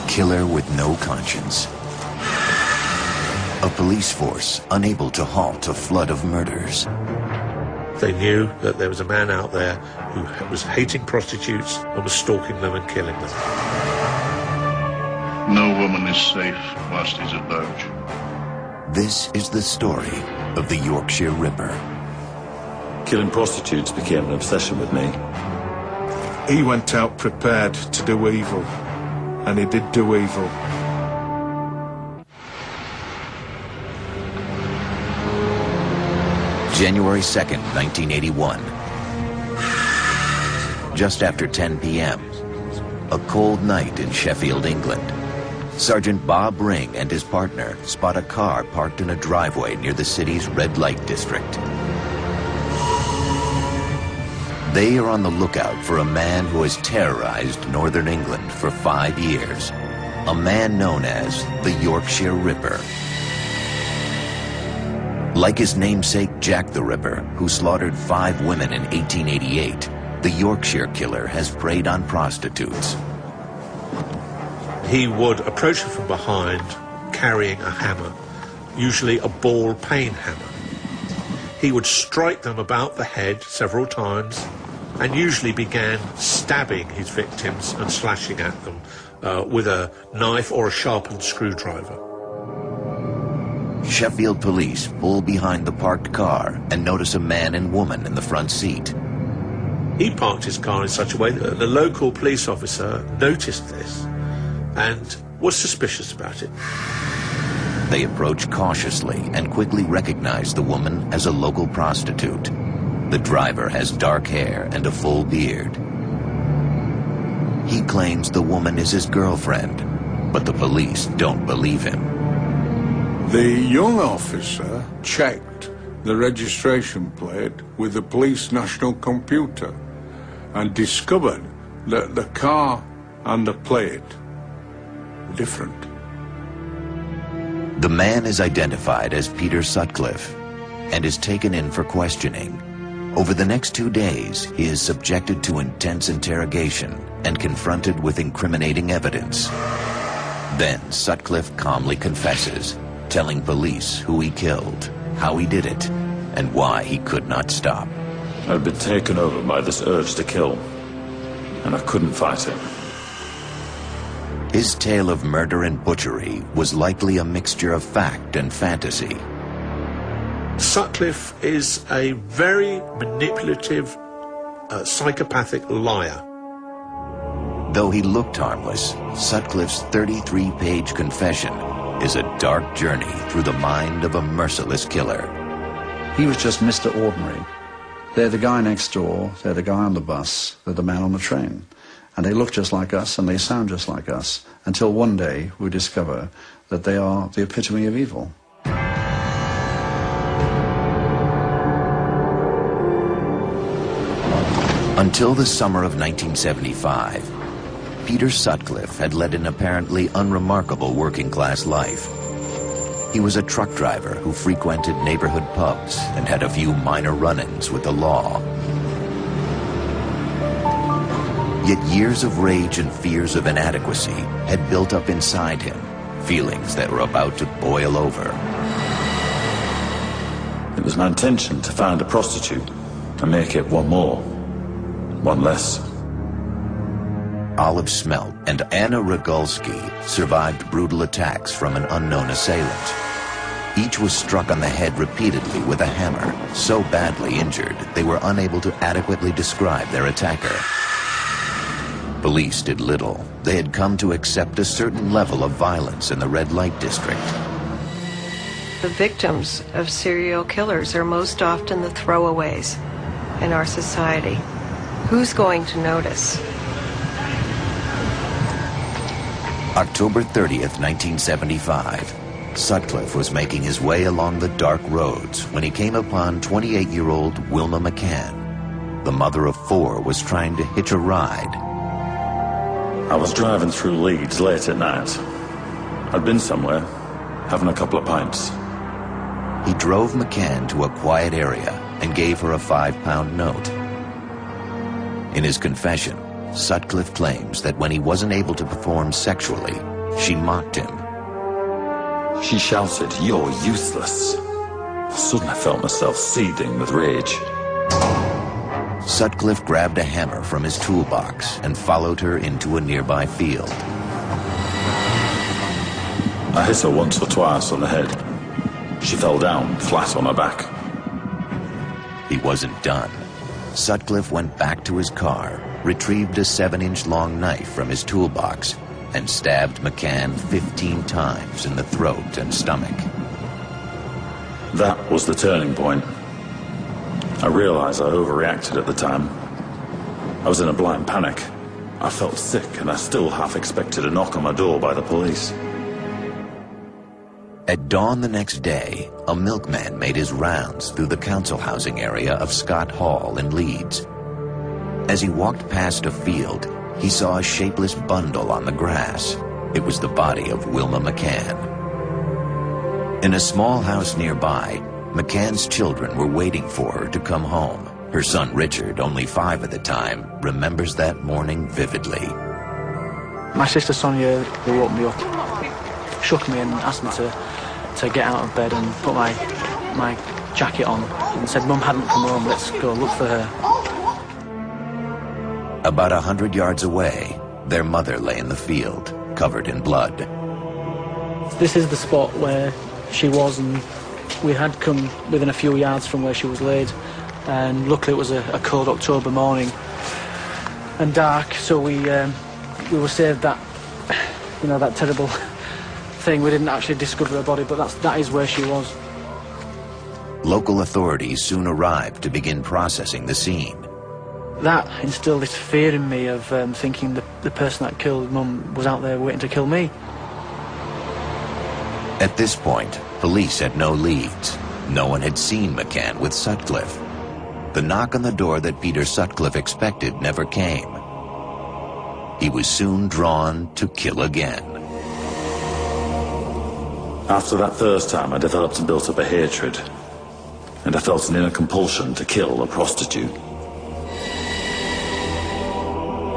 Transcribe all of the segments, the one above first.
killer with no conscience. A police force unable to halt a flood of murders. They knew that there was a man out there who was hating prostitutes and was stalking them and killing them. No woman is safe whilst he's at large. This is the story of the Yorkshire Ripper. Killing prostitutes became an obsession with me. He went out prepared to do evil, and he did do evil. January 2nd, 1981. Just after 10 p.m., a cold night in Sheffield, England. Sergeant Bob Ring and his partner spot a car parked in a driveway near the city's red light district. They are on the lookout for a man who has terrorized northern England for 5 years. A man known as the Yorkshire Ripper. Like his namesake Jack the Ripper, who slaughtered 5 women in 1888, the Yorkshire killer has preyed on prostitutes. He would approach them from behind, carrying a hammer, usually a ball peen hammer. He would strike them about the head several times and usually began stabbing his victims and slashing at them with a knife or a sharpened screwdriver. Sheffield police pull behind the parked car and notice a man and woman in the front seat. He parked his car in such a way that the local police officer noticed this and was suspicious about it. They approach cautiously and quickly recognize the woman as a local prostitute. The driver has dark hair and a full beard. He claims the woman is his girlfriend, but the police don't believe him. The young officer checked the registration plate with the police national computer and discovered that the car and the plate were different. The man is identified as Peter Sutcliffe and is taken in for questioning. Over the next 2 days, he is subjected to intense interrogation and confronted with incriminating evidence. Then Sutcliffe calmly confesses, telling police who he killed, how he did it, and why he could not stop. I'd been taken over by this urge to kill, and I couldn't fight it. His tale of murder and butchery was likely a mixture of fact and fantasy. Sutcliffe is a very manipulative, psychopathic liar. Though he looked harmless, Sutcliffe's 33-page confession is a dark journey through the mind of a merciless killer. He was just Mr. Ordinary. They're the guy next door, they're the guy on the bus, they're the man on the train. And they look just like us and they sound just like us, until one day we discover that they are the epitome of evil. Until the summer of 1975, Peter Sutcliffe had led an apparently unremarkable working-class life. He was a truck driver who frequented neighborhood pubs and had a few minor run-ins with the law. Yet years of rage and fears of inadequacy had built up inside him, feelings that were about to boil over. It was my intention to find a prostitute and make it one more, one less. Olive Smelt and Anna Rogulski survived brutal attacks from an unknown assailant. Each was struck on the head repeatedly with a hammer, so badly injured they were unable to adequately describe their attacker. Police did little. They had come to accept a certain level of violence in the red light district. The victims of serial killers are most often the throwaways in our society. Who's going to notice? October 30th, 1975. Sutcliffe was making his way along the dark roads when he came upon 28-year-old Wilma McCann. The mother of 4 was trying to hitch a ride. I was driving through Leeds late at night. I'd been somewhere, having a couple of pints. He drove McCann to a quiet area and gave her a £5 note. In his confession, Sutcliffe claims that when he wasn't able to perform sexually, She mocked him. She shouted, "You're useless." Suddenly I felt myself seething with rage. Sutcliffe grabbed a hammer from his toolbox and followed her into a nearby field. I hit her once or twice on the head. She fell down, flat on her back. He wasn't done. Sutcliffe went back to his car, retrieved a 7-inch long knife from his toolbox, and stabbed McCann 15 times in the throat and stomach. That was the turning point. I realized I overreacted at the time. I was in a blind panic. I felt sick, and I still half expected a knock on my door by the police. At dawn the next day, a milkman made his rounds through the council housing area of Scott Hall in Leeds. As he walked past a field, he saw a shapeless bundle on the grass. It was the body of Wilma McCann. In a small house nearby, McCann's children were waiting for her to come home. Her son Richard, only 5 at the time, remembers that morning vividly. My sister Sonia, who woke me up, shook me and asked me to get out of bed and put my jacket on, and said Mum hadn't come home, let's go look for her. About 100 yards away, their mother lay in the field, covered in blood. This is the spot where she was, and we had come within a few yards from where she was laid, and luckily it was a cold October morning and dark, so we were saved that, that terrible thing. We didn't actually discover her body, but that is where she was. Local authorities soon arrived to begin processing the scene. That instilled this fear in me of thinking the person that killed Mum was out there waiting to kill me. At this point, police had no leads. No one had seen McCann with Sutcliffe. The knock on the door that Peter Sutcliffe expected never came. He was soon drawn to kill again. After that first time, I developed and built up a hatred, and I felt an inner compulsion to kill a prostitute.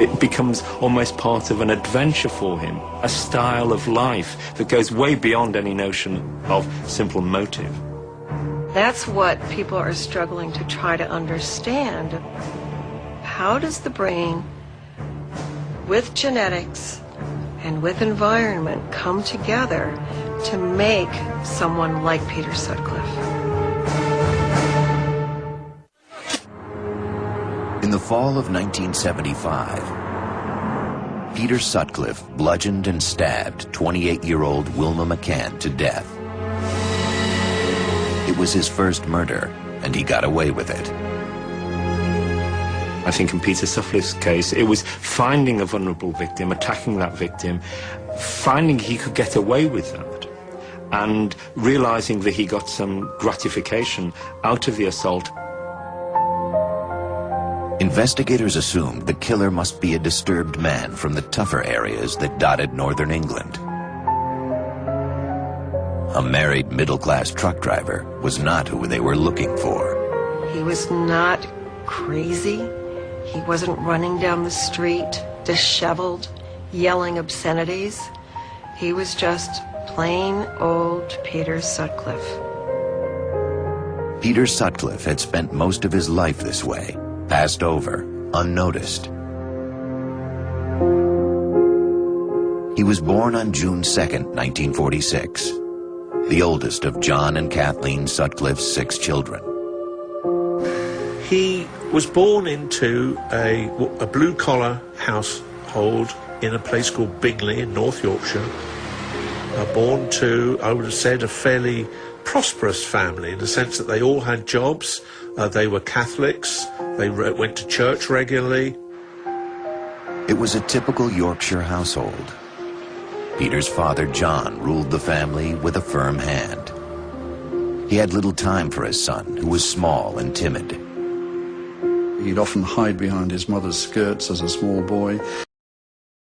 It becomes almost part of an adventure for him, a style of life that goes way beyond any notion of simple motive. That's what people are struggling to try to understand. How does the brain, with genetics and with environment, come together to make someone like Peter Sutcliffe? In the fall of 1975, Peter Sutcliffe bludgeoned and stabbed 28-year-old Wilma McCann to death. It was his first murder, and he got away with it. I think in Peter Sutcliffe's case, it was finding a vulnerable victim, attacking that victim, finding he could get away with that, and realizing that he got some gratification out of the assault. Investigators assumed the killer must be a disturbed man from the tougher areas that dotted northern England. A married middle-class truck driver was not who they were looking for. He was not crazy. He wasn't running down the street, disheveled, yelling obscenities. He was just plain old Peter Sutcliffe. Peter Sutcliffe had spent most of his life this way, passed over, unnoticed. He was born on June 2nd, 1946, the oldest of John and Kathleen Sutcliffe's 6 children. He was born into a blue-collar household in a place called Bingley in North Yorkshire. Born to, I would have said, a fairly prosperous family in the sense that they all had jobs. They were Catholics. They went to church regularly. It was a typical Yorkshire household. Peter's father, John, ruled the family with a firm hand. He had little time for his son, who was small and timid. He'd often hide behind his mother's skirts as a small boy.